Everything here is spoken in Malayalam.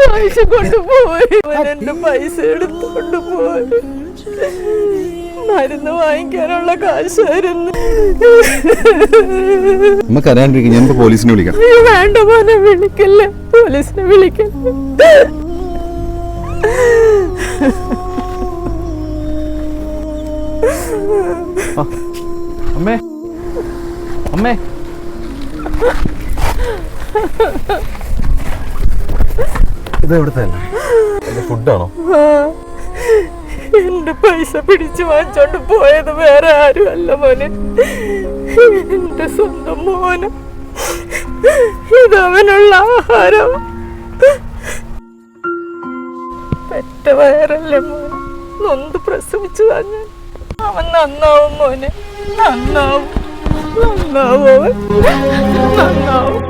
കാശ് കൊണ്ടുപോയി, എന്റെ പൈസ എടുത്തുകൊണ്ടുപോയി. മരുന്ന് വാങ്ങിക്കാനുള്ള കാശായിരുന്നു. ഞാൻ പോലീസിനെ വിളിക്കാം. വേണ്ട മോനെ, വിളിക്കല്ല, പോലീസിനെ വിളിക്കല്ല. അമ്മേ, അമ്മേ, ഇത് എവിടുത്തെ ഫുഡാണോ? എന്റെ പൈസ പിടിച്ചു വാങ്ങിച്ചോണ്ട് പോയത് വേറെ ആരും അല്ല മോനെ, എന്റെ സ്വന്തം മോന്. ഇതവനുള്ള ആഹാരം. പെറ്റ വയറല്ലേ മോനെ, നൊന്ത് പ്രസവിച്ചു തന്നെ. അവൻ നന്നാവും മോനെ, നന്നാവും, നന്നാവും, അവൻ നന്നാവും.